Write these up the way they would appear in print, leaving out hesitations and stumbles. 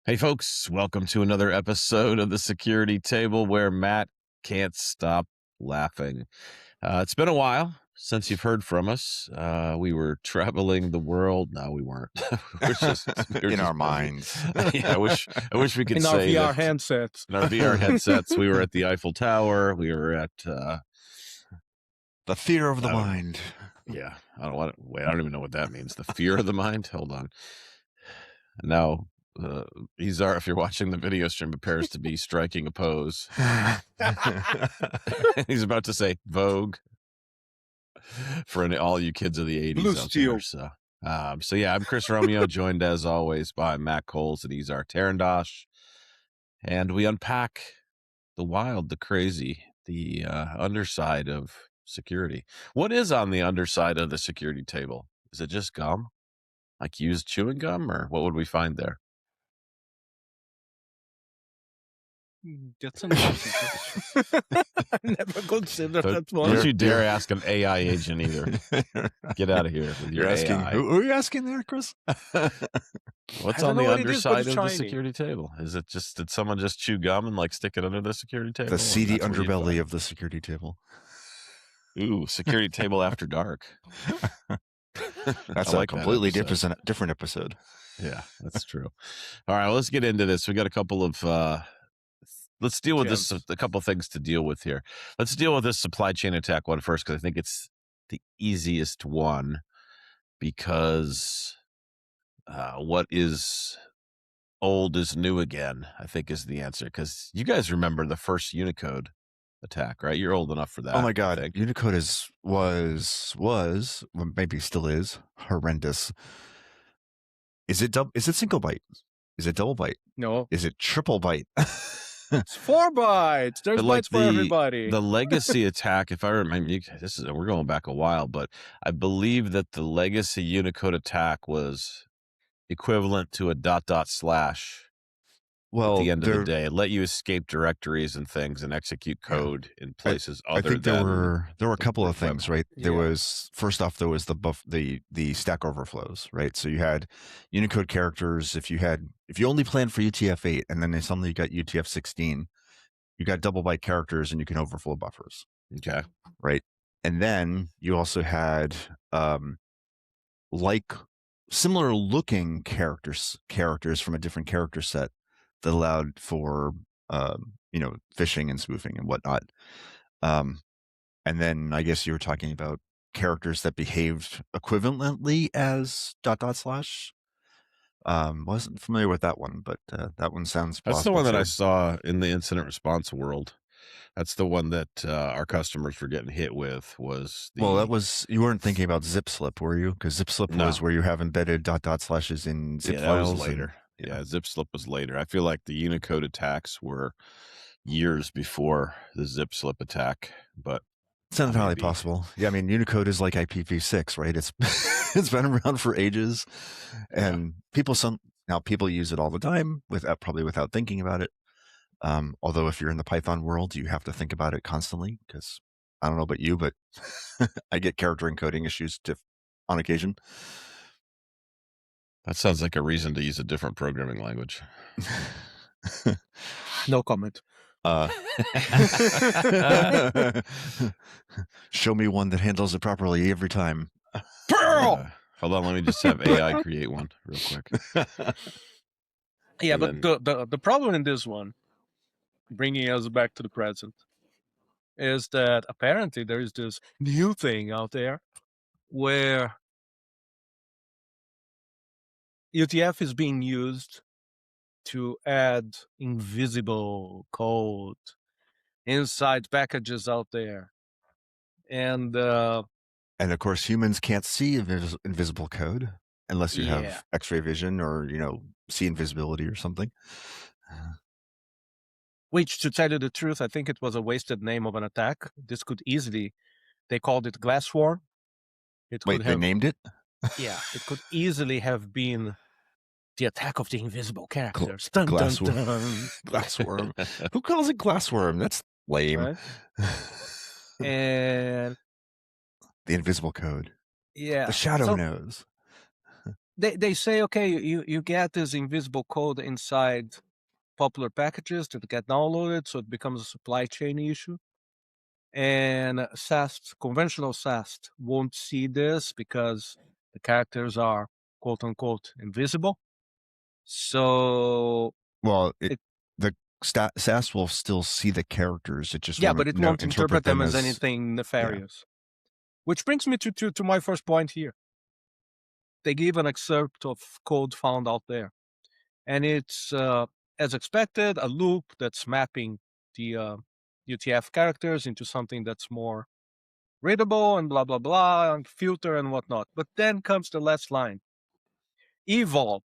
Hey, folks, welcome to another episode of the Security Table where Matt can't stop laughing. It's been a while since you've heard from us. We were traveling the world. No, we weren't. we were In just our busy. minds. Yeah, I wish we could In our say VR that handsets. in our VR headsets. We were at the Eiffel Tower. We were at The fear of the mind. yeah. I don't even know what that means. The fear of the mind. Hold on. Now, Izar, if you're watching the video stream, prepares to be striking a pose. He's about to say Vogue for all you kids of the 80s Blue out steel. there. So yeah, I'm Chris Romeo, joined as always by Matt Coles and Izar Tarandosh, and we unpack the wild, the crazy, the underside of security. What is on the underside of the security table? Is it just gum? Like used chewing gum, or what would we find there? That's an interesting question. I never considered that one. Don't you dare ask an AI agent either. Get out of here with your You're asking, AI. who are you asking there, Chris? What's I don't on know the what it is, but underside it's of the shiny. security table? Is it just, did someone just chew gum and like stick it under the security table? The And seedy that's where you underbelly find of the security table. it? Ooh, security table after dark. That's I a like that completely episode. different episode. Yeah, that's true. All right, well, let's get into this. We got a couple of let's deal with this. Gems. A couple things to deal with here. Let's deal with this supply chain attack one first, because I think it's the easiest one, because what is old is new again, I think, is the answer. Because you guys remember the first Unicode attack, right? You're old enough for that. Oh my I God, think. Unicode was well, maybe still is horrendous. Is it single byte? Is it double byte? No, Is it triple byte? it's 4 bytes. There's But like bytes for everybody. the legacy attack, if I remember, we're going back a while, but I believe that the legacy Unicode attack was equivalent to a ... Well, at the end of the day. It let you escape directories and things and execute code in places I other think than. there were a couple of web. things, right? There Yeah. was, first off, there was the stack overflows, right? So you had Unicode characters. If you only planned for UTF-8 and then suddenly you got UTF-16, you got double byte characters and you can overflow buffers, Okay. right? And then you also had like similar looking characters from a different character set that allowed for phishing and spoofing and whatnot. And then I guess you were talking about characters that behaved equivalently as ... Wasn't familiar with that one, but that one sounds That's the plausible one that I too. saw in the incident response world. That's the one that our customers were getting hit with. Well, that was, you weren't thinking about zip slip, were you? Because zip slip was No. where you have embedded ... in zip Yeah, files. that was later. Yeah, zip slip was later. I feel like the Unicode attacks were years before the zip slip attack, but it's entirely possible. Yeah, I mean, Unicode is like IPv6, right? It's it's been around for ages, and people use it all the time probably without thinking about it. Although if you're in the Python world, you have to think about it constantly, because I don't know about you, but I get character encoding issues on occasion. that sounds like a reason to use a different programming language. No comment. Show me one that handles it properly every time. Hold on, let me just have AI create one real quick. Yeah, And but the problem in this one, bringing us back to the present, is that apparently there is this new thing out there where UTF is being used to add invisible code inside packages out there. And of course, humans can't see invisible code unless you have X-ray vision or, see invisibility or something. which, to tell you the truth, I think it was a wasted name of an attack. This could easily, they called it Glass War. They named it? Yeah, it could easily have been the attack of the invisible characters. Glassworm. Glassworm. Who calls it Glassworm? That's lame. Right? And the invisible code. yeah, The shadow knows. they say, okay, you get this invisible code inside popular packages that get downloaded, so it becomes a supply chain issue. And SAST, conventional SAST, won't see this because the characters are quote unquote invisible. So Well, it, the SAST will still see the characters. It just yeah, won't, but it won't interpret them as as anything nefarious. Which brings me to my first point here. They give an excerpt of code found out there. And it's, as expected, a loop that's mapping the UTF characters into something that's more readable and blah, blah, blah, and filter and whatnot. But then comes the last line. Eval,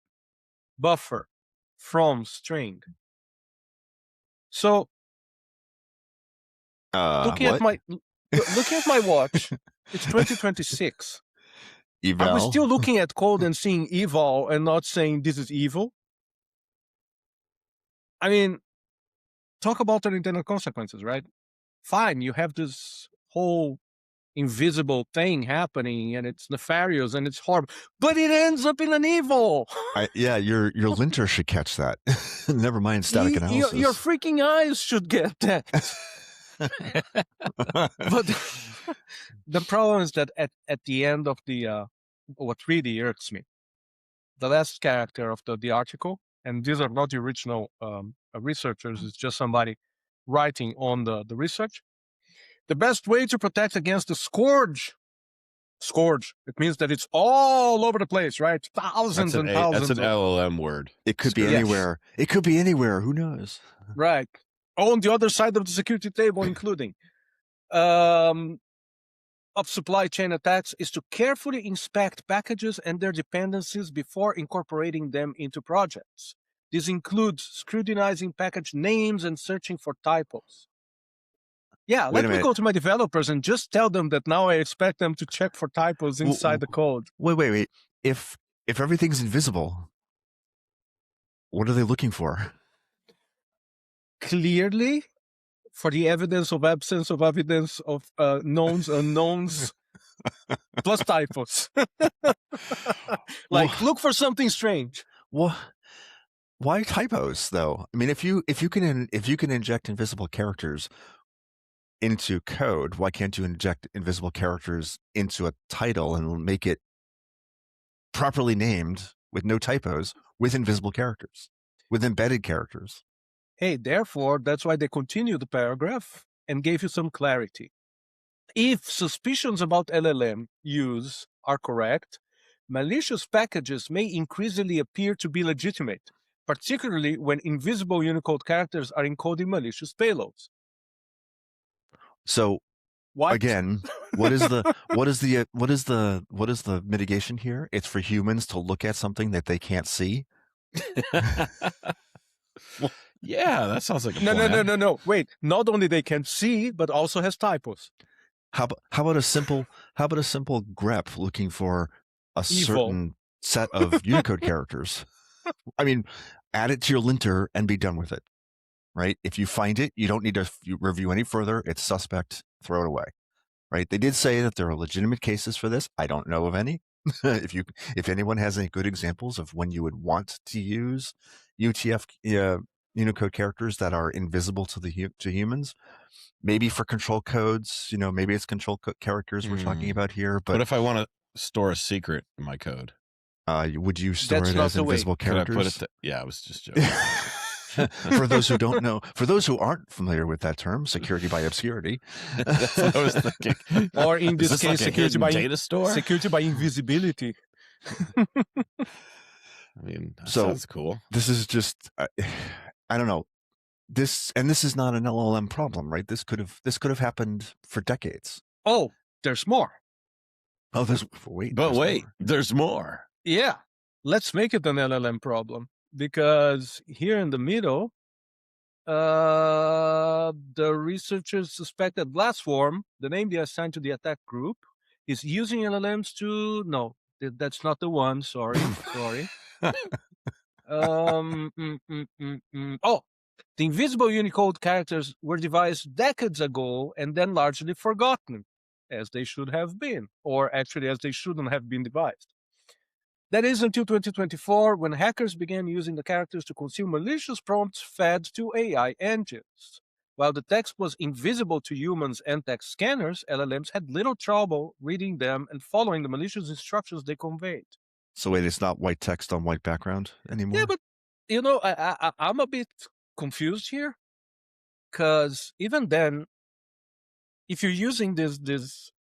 buffer, from string. So looking at my watch, it's 2026. Eval. Are we still looking at code and seeing eval and not saying this is evil? I mean, talk about unintended consequences, right? Fine, you have this whole invisible thing happening and it's nefarious and it's horrible, but it ends up in an evil. Yeah, your linter should catch that. Never mind static analysis. Your freaking eyes should get that. But the problem is that at the end of the what really irks me, the last character of the article, and these are not the original researchers, it's just somebody writing on the research. The best way to protect against the scourge, it means that it's all over the place, right? Thousands and thousands. That's an LLM word. It could be anywhere. It could be anywhere. Who knows? Right. On the other side of the security table, including of supply chain attacks, is to carefully inspect packages and their dependencies before incorporating them into projects. This includes scrutinizing package names and searching for typos. Yeah, let me go to my developers and just tell them that now I expect them to check for typos inside the code. Wait. If everything's invisible, what are they looking for? Clearly, for the evidence of absence of evidence of knowns, unknowns, plus typos. Look for something strange. Well, why typos though? I mean, if you can inject invisible characters into code, why can't you inject invisible characters into a title and make it properly named with no typos with invisible characters, with embedded characters? Hey, therefore, that's why they continue the paragraph and gave you some clarity. If suspicions about LLM use are correct, malicious packages may increasingly appear to be legitimate, particularly when invisible Unicode characters are encoding malicious payloads. So, again, what is the mitigation here? It's for humans to look at something that they can't see. Yeah, that sounds like a plan. No. Wait, not only they can see, but also has typos. How about a simple grep looking for a certain set of Unicode characters? I mean, add it to your linter and be done with it. Right? If you find it, you don't need to review any further. It's suspect. Throw it away. Right? They did say that there are legitimate cases for this. I don't know of any. If anyone has any good examples of when you would want to use UTF Unicode characters that are invisible to humans, maybe for control codes, maybe it's control characters we're talking about here. But what if I want to store a secret in my code? Would you store it as invisible characters? Yeah, I was just joking. For those who don't know, for those who aren't familiar with that term, security by obscurity. That's what I was thinking. Or in this case, security by data store? Security by invisibility. I mean, that sounds cool. This is just, I don't know. This is not an LLM problem, right? This could have happened for decades. Oh, there's more. Oh, there's more. Yeah, let's make it an LLM problem. Because here in the middle, the researchers suspect that Blastform, the name they assigned to the attack group, is using LLMs to... No, that's not the one. Sorry. Oh, the invisible Unicode characters were devised decades ago and then largely forgotten, as they should have been, or actually as they shouldn't have been devised. That is until 2024, when hackers began using the characters to conceal malicious prompts fed to AI engines. While the text was invisible to humans and text scanners, LLMs had little trouble reading them and following the malicious instructions they conveyed. So wait, it's not white text on white background anymore? Yeah, but, you know, I'm a bit confused here, because even then, if you're using these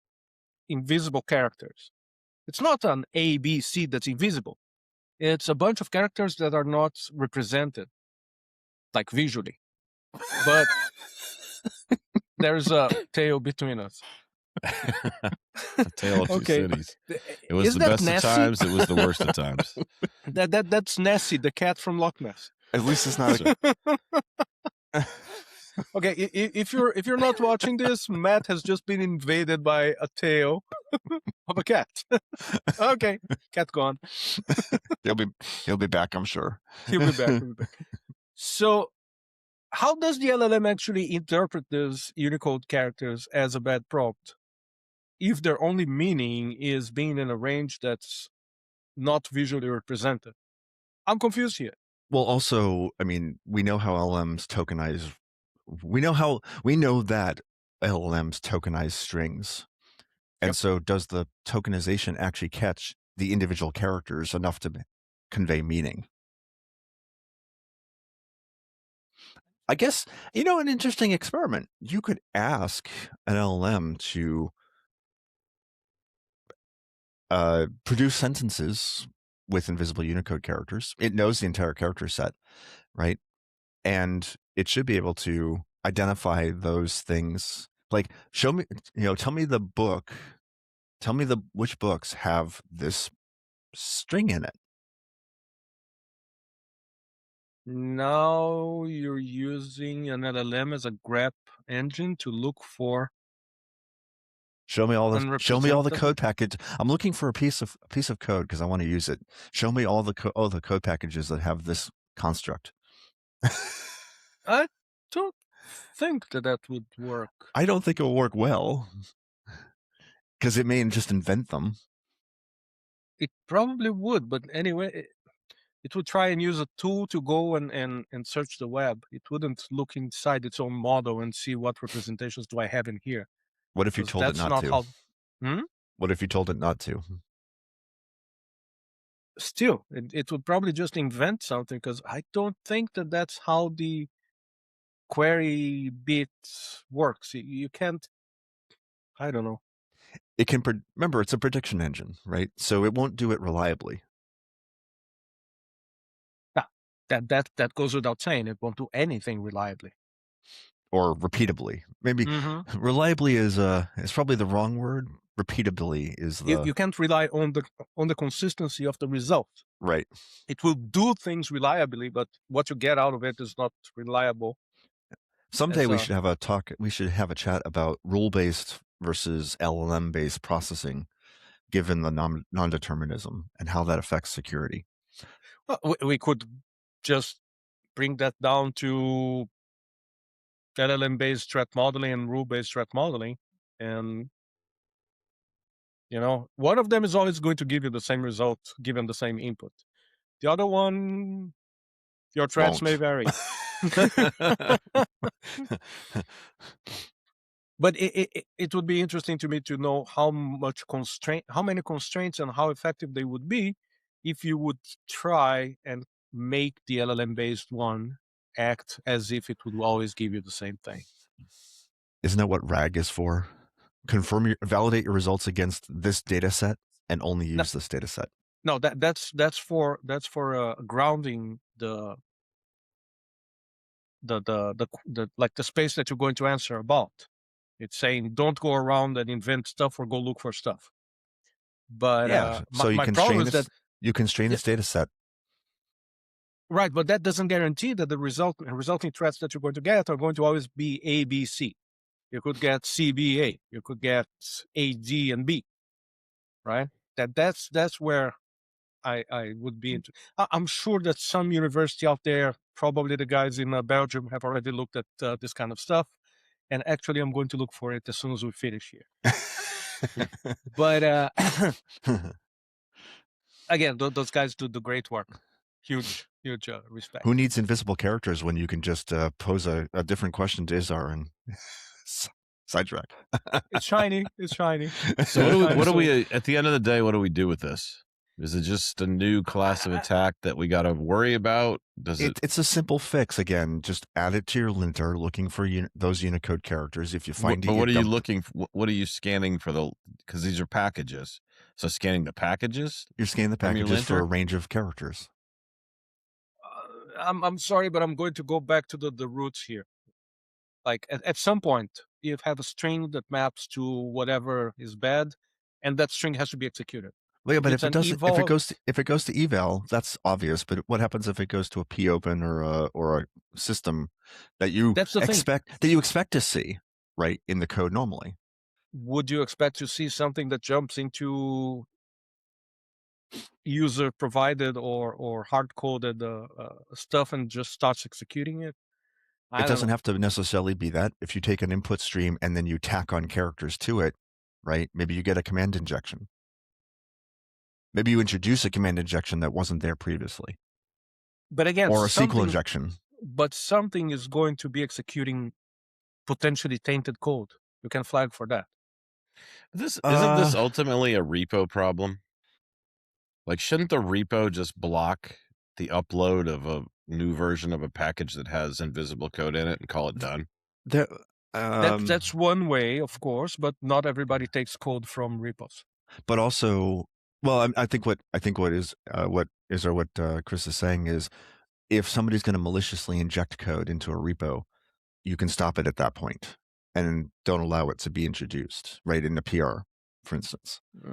invisible characters, it's not an A, B, C that's invisible. It's a bunch of characters that are not represented, like visually. But there's a tale between us. A tale of two Okay. cities. It was Is the that best Nessie? of times. It was the worst of times. That's Nessie, the cat from Loch Ness. At least it's not. Okay, if you're not watching this, Matt has just been invaded by a tail of a cat. Okay, cat gone. He'll be back, I'm sure. He'll be back. He'll be back. So, how does the LLM actually interpret these Unicode characters as a bad prompt, if their only meaning is being in a range that's not visually represented? I'm confused here. Well, also, I mean, we know how LLMs tokenize. We know that LLMs tokenize strings. And Yep. so does the tokenization actually catch the individual characters enough to convey meaning? I guess, an interesting experiment. You could ask an LLM to produce sentences with invisible Unicode characters. It knows the entire character set, right? And it should be able to identify those things. Like, show me, tell me which books have this string in it. Now you're using an LLM as a grep engine to look for. Show me all the unrepresented. code package. I'm looking for a piece of code because I want to use it. Show me all the code packages that have this construct. I don't think that would work. I don't think it will work well because it may just invent them. It probably would, but anyway, it would try and use a tool to go and search the web. It wouldn't look inside its own model and see what representations do I have in here. What if you told it not to? What if you told it not to? Still, it would probably just invent something, because I don't think that that's how the query bit works. You can't. I don't know. It can remember it's a prediction engine, right? So it won't do it reliably. That goes without saying. It won't do anything reliably or repeatably. Maybe reliably is probably the wrong word. Repeatably is the. You can't rely on the consistency of the result. Right. It will do things reliably, but what you get out of it is not reliable. Someday we should have a talk. We should have a chat about rule-based versus LLM-based processing, given the non-determinism and how that affects security. Well, we could just bring that down to LLM-based threat modeling and rule-based threat modeling, and one of them is always going to give you the same result given the same input. The other one, your threats may vary. But it would be interesting to me to know how many constraints and how effective they would be if you would try and make the LLM-based one act as if it would always give you the same thing. Isn't that what RAG is for? Validate your results against this data set and only use this data set. No, that's for grounding the space that you're going to answer about. It's saying don't go around and invent stuff or go look for stuff. But so you constrain this data set. Right, but that doesn't guarantee that the resulting threats that you're going to get are going to always be A, B, C. You could get C, B, A. You could get A, D, and B. Right? That's where I would be into. I'm sure that some university out there, probably the guys in Belgium, have already looked at this kind of stuff. And actually, I'm going to look for it as soon as we finish here. But again, those guys do the great work. Huge respect. Who needs invisible characters when you can just pose a different question to Izar and sidetrack? It's shiny. It's shiny. So what do So- we at the end of the day? What do we do with this? Is it just a new class of attack that we got to worry about? Does it? It's a simple fix. Again, just add it to your linter, looking for those Unicode characters. If you find But what are you looking for? What are you scanning for because these are packages. So scanning the packages? You're scanning the from your packages for a linter? range of characters. I'm sorry, but I'm going to go back to the roots here. Like at some point, you have a string that maps to whatever is bad, and that string has to be executed. Well, yeah, but it's if it an doesn't, eval- if it goes to eval, that's obvious. But what happens if it goes to a popen or a system that you That's the thing. expect to see right in the code normally? Would you expect to see something that jumps into user provided or hard coded stuff and just starts executing it? It doesn't have to necessarily be that. If you take an input stream and then you tack on characters to it, right? Maybe you get a command injection. Maybe you introduce a command injection that wasn't there previously. But again, or a SQL injection. But something is going to be executing potentially tainted code. You can flag for that. Isn't this ultimately a repo problem? Like, shouldn't the repo just block the upload of a new version of a package that has invisible code in it and call it done? That's one way, of course, but not everybody takes code from repos. But also, well, I think what Chris is saying is, if somebody's going to maliciously inject code into a repo, you can stop it at that point and don't allow it to be introduced, right, in the PR, for instance. I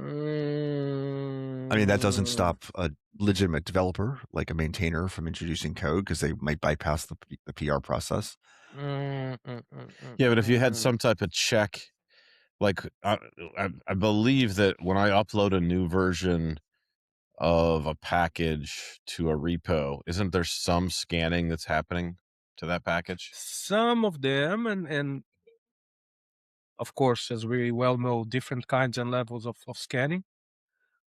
mean, that doesn't stop a legitimate developer, like a maintainer, from introducing code because they might bypass the PR process. Yeah, but if you had some type of check, like I believe that when I upload a new version of a package to a repo, isn't there some scanning that's happening to that package? Some of them, and of course, as we well know, different kinds and levels of scanning.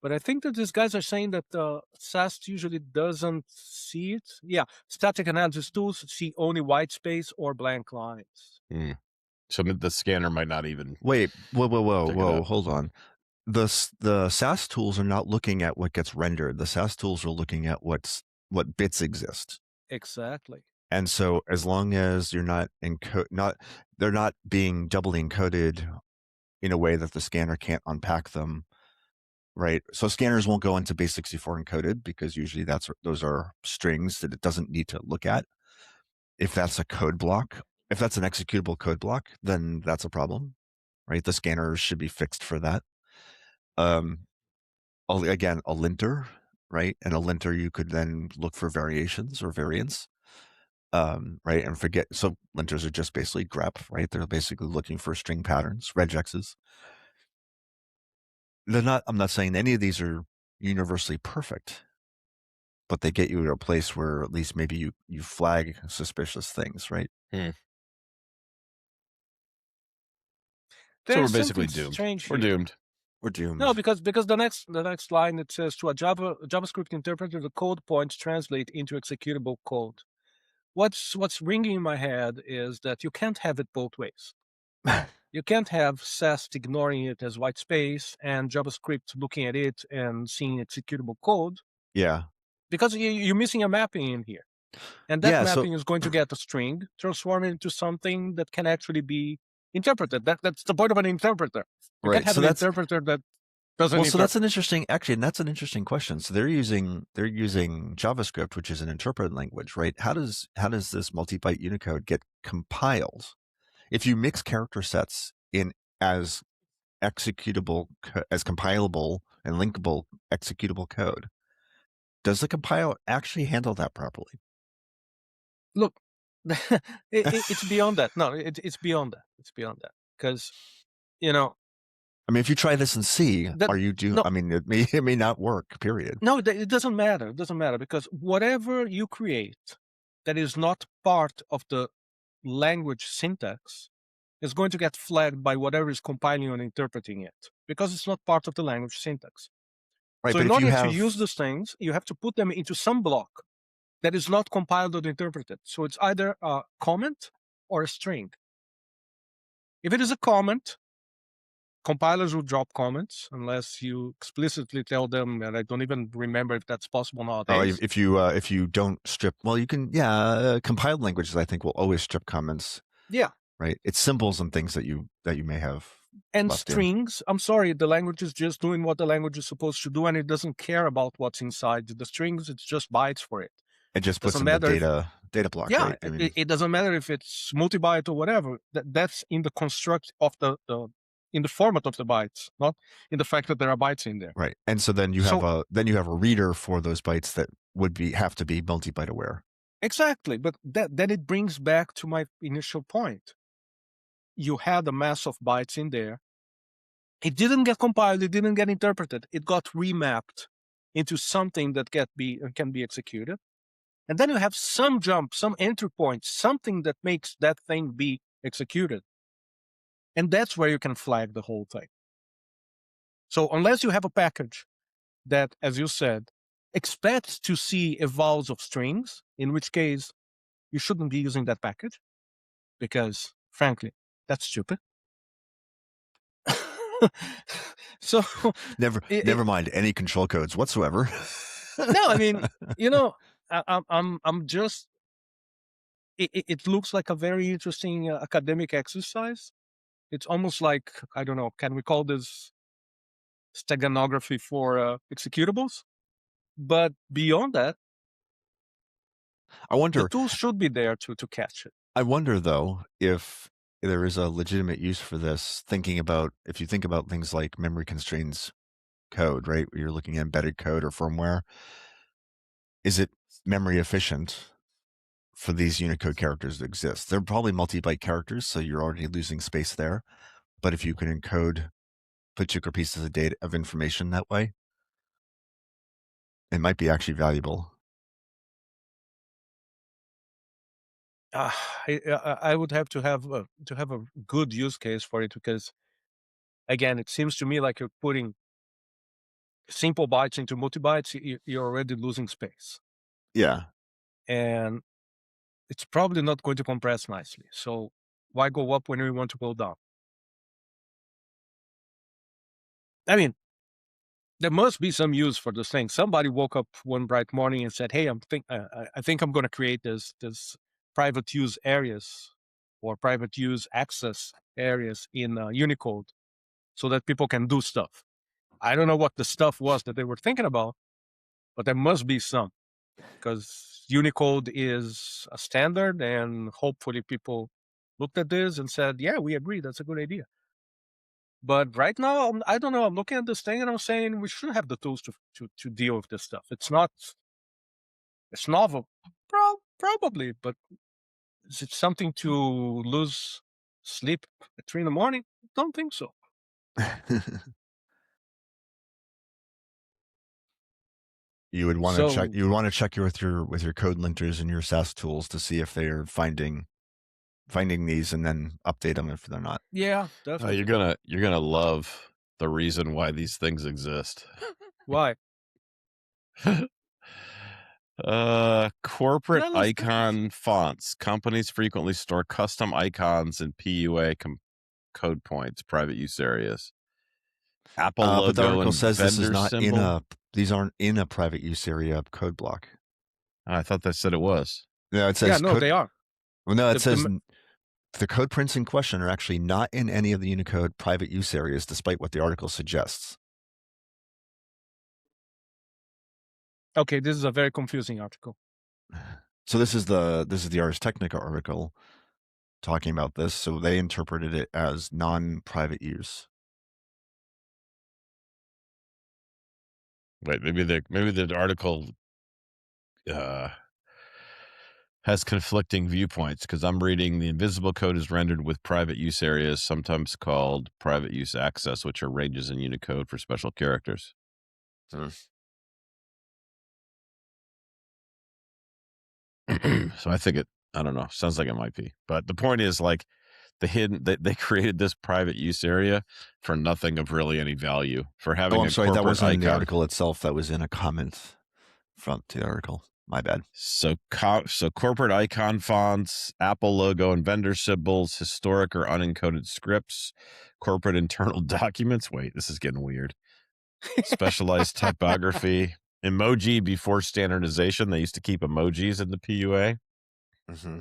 But I think that these guys are saying that SAST usually doesn't see it. Yeah, static analysis tools see only white space or blank lines. So the scanner might not even. Wait, whoa, hold on. The SAST tools are not looking at what gets rendered. The SAST tools are looking at what bits exist. Exactly. And so, as long as you're they're not being doubly encoded in a way that the scanner can't unpack them, right? So scanners won't go into base64 encoded because usually those are strings that it doesn't need to look at. If that's a code block, if that's an executable code block, then that's a problem, right? The scanners should be fixed for that. Again, a linter, right? And a linter, you could then look for variations or variants, right? And forget, so linters are just basically grep, right? They're basically looking for string patterns, regexes. I'm not saying any of these are universally perfect, but they get you to a place where at least maybe you flag suspicious things, right? So we're basically doomed. We're doomed. We're doomed. No, because the next line, it says, to a JavaScript interpreter, the code points translate into executable code. What's ringing in my head is that you can't have it both ways. You can't have SAST ignoring it as white space and JavaScript looking at it and seeing executable code. Yeah. Because you're missing a mapping in here. And that mapping is going to get a string, transform it into something that can actually be interpreted. That's the point of an interpreter. You can't have an interpreter that doesn't interpret. So that's an interesting question. So they're using JavaScript, which is an interpreted language, right? How does this multi-byte Unicode get compiled? If you mix character sets in as executable, as compilable and linkable executable code, does the compiler actually handle that properly? Look, it's beyond that. No, it's beyond that. It's beyond that. Because, I mean, if you try this in C, are you doomed? No, I mean, it may not work, period. No, it doesn't matter. It doesn't matter because whatever you create that is not part of the language syntax is going to get flagged by whatever is compiling and interpreting it because it's not part of the language syntax. Right, So but in if you order to have use those things, you have to put them into some block that is not compiled or interpreted. So it's either a comment or a string. If it is a comment, compilers will drop comments unless you explicitly tell them, and I don't even remember if that's possible nowadays. if you don't strip, well, you can, compiled languages I think will always strip comments. Yeah. Right, it's symbols and things that you may have And left in. strings, I'm sorry, the language is just doing what the language is supposed to do, and it doesn't care about what's inside the strings. It's just bytes for it. It just puts Doesn't in the matter data block, Yeah, right? I mean, it doesn't matter if it's multi-byte or whatever. That's in the construct of the in the format of the bytes, not in the fact that there are bytes in there. right. And so then you have So a reader for those bytes that would have to be multi-byte aware. exactly, but then it brings back to my initial point. You had a mass of bytes in there. It didn't get compiled. It didn't get interpreted. It got remapped into something that can be executed. And then you have some jump, some entry point, something that makes that thing be executed. And that's where you can flag the whole thing. So unless you have a package that, as you said, expects to see evals of strings, in which case you shouldn't be using that package because, frankly, that's stupid. So Never mind any control codes whatsoever. no, I mean, I'm just. It looks like a very interesting academic exercise. It's almost like, I don't know, can we call this steganography for executables? But beyond that, I the wonder tools should be there to catch it. I wonder though if there is a legitimate use for this, if you think about things like memory constraints code, right? Where you're looking at embedded code or firmware. Is it memory efficient for these Unicode characters to exist? They're probably multi-byte characters, so you're already losing space there. But if you can encode particular pieces of data of information that way, it might be actually valuable. I would have to have a good use case for it because, again, it seems to me like you're putting simple bytes into multi-bytes. You're already losing space, Yeah. and it's probably not going to compress nicely. So why go up when we want to go down? I mean, there must be some use for this thing. Somebody woke up one bright morning and said, "Hey, I think I'm going to create this private use areas or private use access areas in Unicode so that people can do stuff." I don't know what the stuff was that they were thinking about, but there must be some because Unicode is a standard, and hopefully people looked at this and said, "Yeah, we agree. That's a good idea." But right now, I don't know. I'm looking at this thing and I'm saying we should have the tools to deal with this stuff. It's novel, probably, but is it something to lose sleep at 3 a.m? Don't think so. You would want to check. So You would want to check with your code linters and your SAST tools to see if they're finding these and then update them if they're not. yeah, definitely. You're gonna love the reason why these things exist. Why? Corporate Well, icon fonts. Companies frequently store custom icons and PUA code points, private use areas. Apple But the logo article and says this is vendor not symbol. these aren't in a private use area code block. I thought they said it was. No, it yeah, says no, they are. Well, no, it says The- the code prints in question are actually not in any of the Unicode private use areas, despite what the article suggests. okay, this is a very confusing article. So this is the Ars Technica article talking about this. So they interpreted it as non-private use. Wait, maybe the article has conflicting viewpoints because I'm reading the invisible code is rendered with private use areas, sometimes called private use access, which are ranges in Unicode for special characters. So I think I don't know, sounds like it might be. But the point is, like, they created this private use area for nothing of really any value, for having Oh, I'm a sorry. That corporate wasn't in the icon. article itself. That was in a comment from the article. My bad. So corporate icon fonts, Apple logo and vendor symbols, historic or unencoded scripts, corporate internal documents. Wait, this is getting weird. Specialized typography, emoji before standardization. They used to keep emojis in the PUA. Mm-hmm.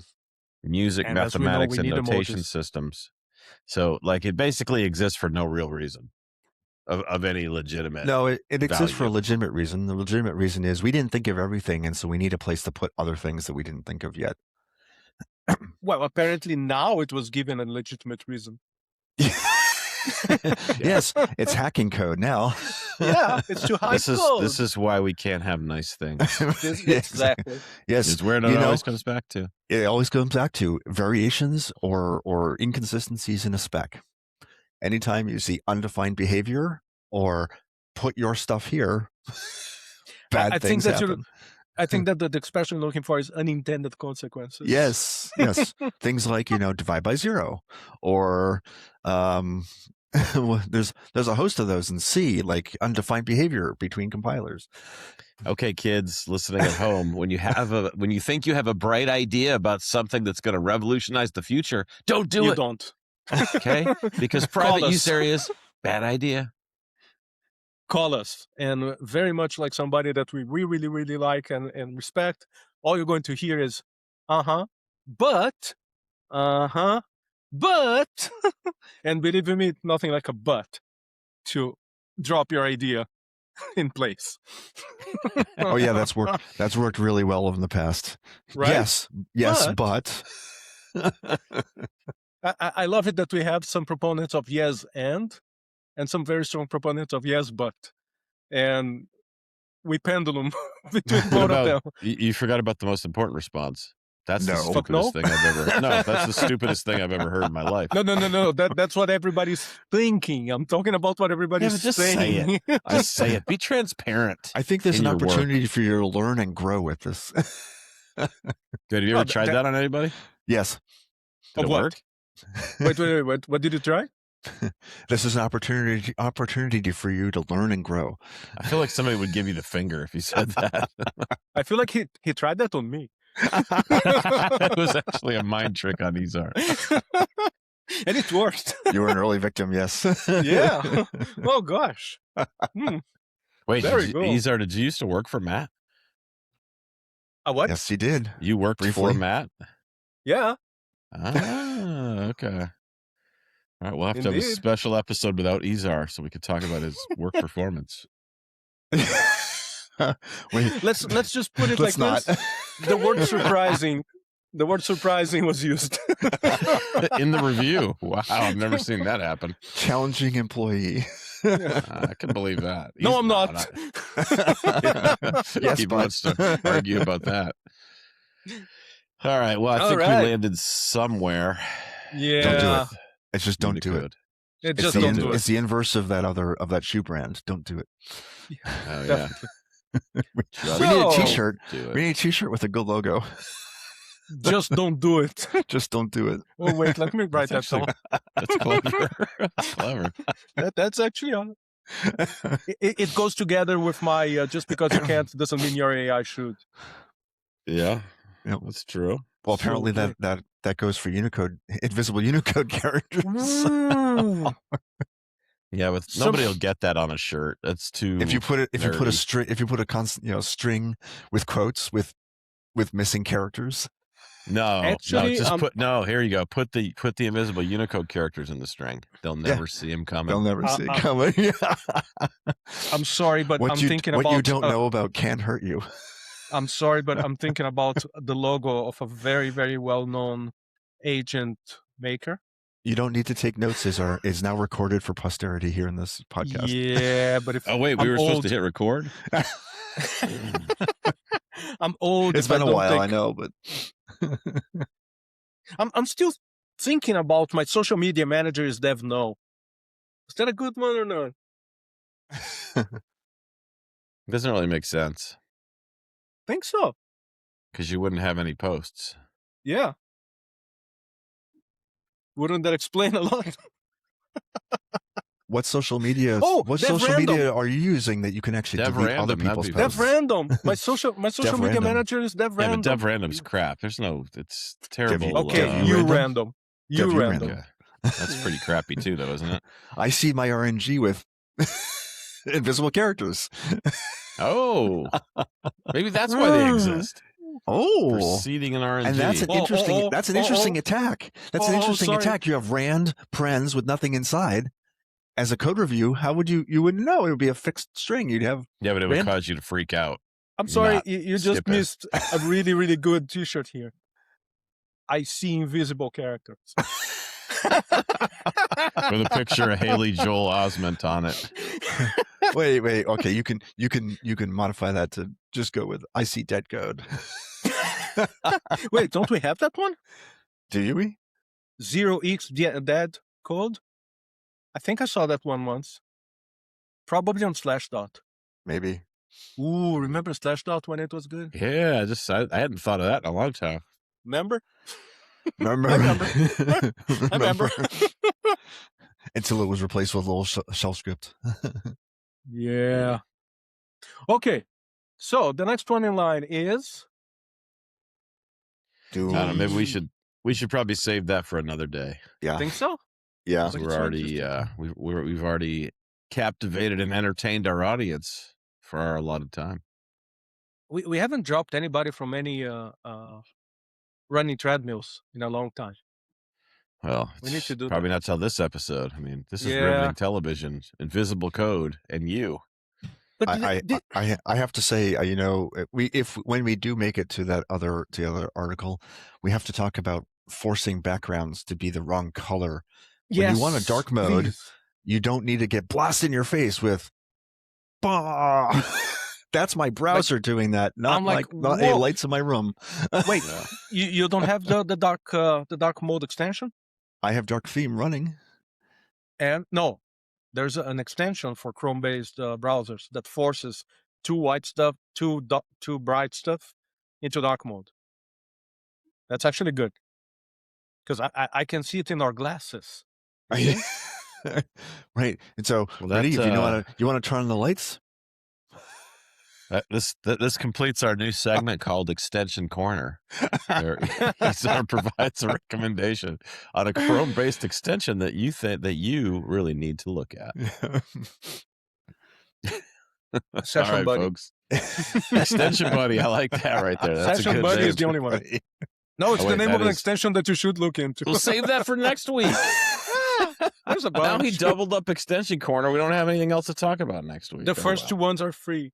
Music, And as we know, mathematics, we and need notation emojis. systems. So, like, it basically exists for no real reason of any legitimate. No, it exists for a value. legitimate reason. The legitimate reason is we didn't think of everything, and so we need a place to put other things that we didn't think of yet. Well, apparently now it was given a legitimate reason. Yes, it's hacking code now. Yeah, it's too high code. This is why we can't have nice things. Exactly. Yes, It's where it always comes back to. It always comes back to variations or inconsistencies in a spec. Anytime you see undefined behavior or put your stuff here, bad things happen. I think that the expression I'm looking for is unintended consequences. Yes. Things like, divide by 0 or there's a host of those in C, like undefined behavior between compilers. Okay, kids listening at home, when you think you have a bright idea about something that's going to revolutionize the future, don't do it. You don't. Okay? Because private use areas, bad idea. Call us, and very much like somebody that we really, really like and respect, all you're going to hear is, but, but, and believe me, nothing like a but to drop your idea in place. Oh yeah, that's worked really well in the past. Right? Yes, but. I love it that we have some proponents of yes and some very strong proponents of yes but, and we pendulum between both of them. You forgot about the most important response. That's No. the stupidest thing I've ever heard. No, that's the stupidest thing I've ever heard in my life. No. That's what everybody's thinking. I'm talking about what everybody's just saying. Say it. Just say it. Be transparent. I think there's an opportunity for you to learn and grow with this. Good. Have you ever tried that on anybody? Yes. Did it work? Wait. What did you try? This is an opportunity for you to learn and grow. I feel like somebody would give you the finger if you said that. I feel like he tried that on me. It was actually a mind trick on Izar. And it worked. You were an early victim, yes. Yeah. Oh gosh. Wait, Izar, did you used to work for Matt? What? Yes, he did. You worked for Matt? Yeah. Okay. All right, we'll have to have a special episode without Izar so we could talk about his work performance. Let's just put it like this. The word surprising was used in the review. Wow, I've never seen that happen. Challenging employee. I can believe that. No, I'm not. Yes, he wants to argue about that. All right. Well, I think we landed somewhere. Yeah. Don't do it. It's just don't do it. Don't do it. It's the inverse of that shoe brand. Don't do it. Oh yeah. We need a T-shirt. We need a T-shirt with a good logo. Just don't do it. Just don't do it. Oh wait, let me write that down. That's clever. That's clever. That's actually on. It goes together with my just because you can't doesn't mean your AI should. Yeah, that's true. Well, apparently that goes for Unicode, invisible Unicode characters. Yeah, nobody will get that on a shirt. That's too. If you put a constant string with quotes with missing characters. No, just here you go. Put the invisible Unicode characters in the string. They'll never see him coming. They'll never see it coming. I'm sorry, but I'm thinking about what you don't know about can hurt you. I'm sorry, but I'm thinking about the logo of a very, very well-known agent maker. You don't need to take notes. Is now recorded for posterity here in this podcast. Yeah, but if we were supposed to hit record. I'm old. It's been a while, I know, but I'm still thinking about my social media manager is Dev No. Is that a good one or not? It doesn't really make sense. Think so. Because you wouldn't have any posts. Yeah. Wouldn't that explain a lot? What social media? Oh, what Dev social Random. media are you using that you can actually Dev delete other Random, that'd people's be posts? Dev Random. My social Dev media Random. manager is Dev Yeah, Random. but Dev Random's crap. There's no, it's terrible. Okay, Dev you Random? random. You Dev random. Random. That's pretty crappy too, though, isn't it? I see my RNG with invisible characters. Oh, maybe that's why they exist. Oh, Proceeding in RNG. and that's an interesting. That's an interesting attack. That's an interesting sorry. attack. You have rand prens with nothing inside. As a code review, how would you? You wouldn't know. It would be a fixed string. You'd have. Yeah, but it would rand- cause you to freak out. I'm sorry, Not you just skip it. missed a really, really good T-shirt here. I see invisible characters. With a picture of Haley Joel Osment on it. Wait. Okay, you can modify that to just go with I see dead code. Wait, don't we have that one? Do you? 0x dead code? I think I saw that one once. Probably on Slashdot. Maybe. Ooh, remember Slashdot when it was good? Yeah, I hadn't thought of that in a long time. Remember? Remember? I remember. Until it was replaced with a little shell script. Yeah. Okay. So the next one in line is I don't know, maybe we should probably save that for another day. Yeah. think so? Yeah. Like We're it's so already interesting. we've already captivated and entertained our audience for our allotted time. We haven't dropped anybody from any running treadmills in a long time. Well, We need to do probably not till this episode. I mean, this is Yeah. riveting television, invisible code, and you. But I have to say, when we do make it to the other article, we have to talk about forcing backgrounds to be the wrong color. When you want a dark mode, please. you don't need to get blasted in your face with. Bah! That's my browser doing that, not I'm like, not whoa. lights in my room. Wait, you don't have the dark mode extension? I have dark theme running. And no, there's an extension for Chrome-based browsers that forces too white stuff, too bright stuff into dark mode. That's actually good because I can see it in our glasses. Right. And so, Well, ready? that's, If you want to turn on the lights. This completes our new segment called Extension Corner. Izar provides a recommendation on a Chrome-based extension that you think that you really need to look at. Session All right, Buddy. folks. Extension Buddy, I like that right there. That's Session a good Buddy name. is the only one. No, it's Oh, the wait, name that of an is- extension that you should look into. We'll save that for next week. There's a Now bunch. he doubled up Extension Corner. We don't have anything else to talk about next week. The Oh, first wow. two ones are free.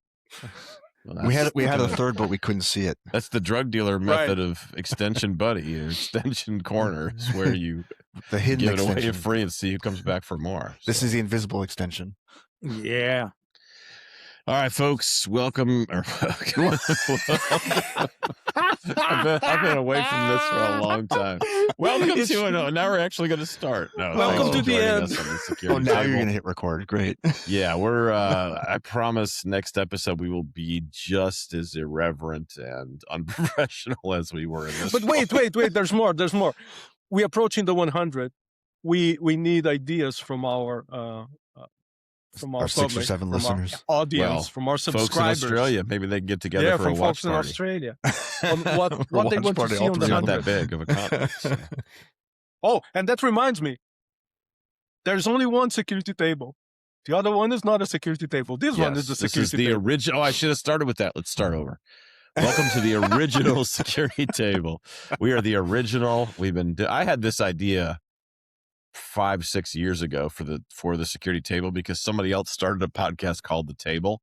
Well, we had that's a good. third, but we couldn't see it. That's the drug dealer method of Extension Buddy or Extension Corner. Is where you The hidden give it away extension. free and see who comes back for more. This So. is the invisible extension. Yeah. All right, folks. Welcome. I've been away from this for a long time. Welcome to it. Now we're actually going to start. No, Welcome thanks for to the joining end. us on the Oh, security now table. you're going to hit record. Great. Yeah, we're. I promise next episode we will be just as irreverent and unprofessional as we were in this. But wait. There's more. We're approaching the 100. We need ideas from our Our 6 or public, 7 from listeners. our audience, Well, from our folks in subscribers. Australia, maybe they can get together Yeah, for from a watch folks in party. Australia. On what For a they watch want to party, see on the It's not ultimately. that 100. big of a conference. Oh, and that reminds me. There's only one security table. The other one is not a security table. This one is the Yes, this security is the table. original. Oh, I should have started with that. Let's start over. Welcome to the original security table. We are the original. I had this idea 5-6 years ago for the security table because somebody else started a podcast called The Table.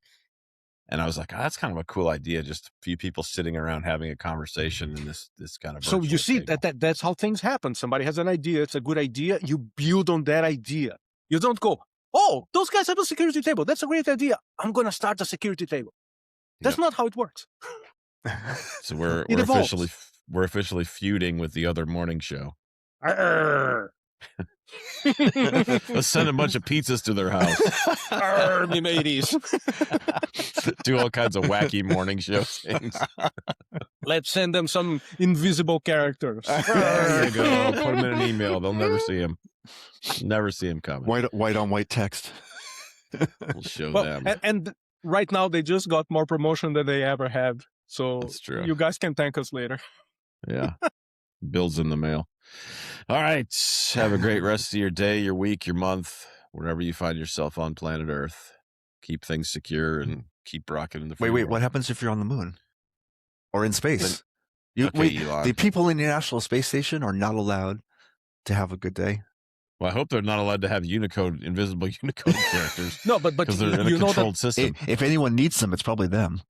And I was like, that's kind of a cool idea. Just a few people sitting around having a conversation in this kind of So you virtual see table. that's how things happen. Somebody has an idea. It's a good idea. You build on that idea. You don't go, oh, those guys have a security table. That's a great idea. I'm going to start a security table. That's not how it works. So we're It evolves. officially feuding with the other morning show. Let's send a bunch of pizzas to their house. Me mateys. Do all kinds of wacky morning show things. Let's send them some invisible characters. There you go. Put them in an email. They'll never see him. Never see him coming. White on white text. We'll show Well, them. and right now they just got more promotion than they ever had. So That's true. You guys can thank us later. Yeah. Bill's in the mail. All right. Have a great rest of your day, your week, your month, wherever you find yourself on planet Earth. Keep things secure and keep rocking in the free Wait, world. what happens if you're on the moon? Or in space? Elon. The people in the International Space Station are not allowed to have a good day. Well, I hope they're not allowed to have invisible Unicode characters. No, but because they're in a controlled system. If anyone needs them, it's probably them.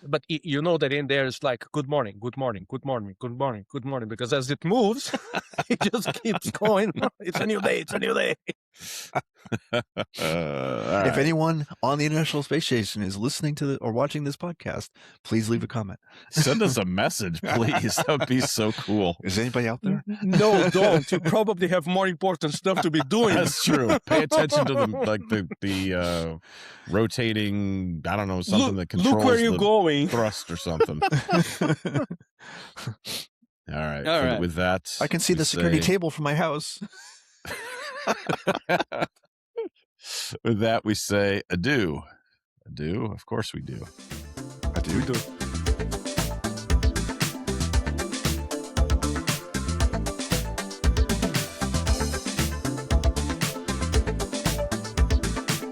But you know that in there is like, good morning, good morning, good morning, good morning, good morning, because as it moves, it just keeps going. It's a new day, it's a new day. If anyone on the International Space Station is listening to or watching this podcast, please leave a comment. Send us a message, please. That would be so cool. Is anybody out there? No, don't. You probably have more important stuff to be doing. That's true. Pay attention to the rotating, I don't know, something that controls look where you're going. Thrust or something. All right. With that, I can see the security table from my house. With that, we say adieu. Adieu? Of course we do. Adieu.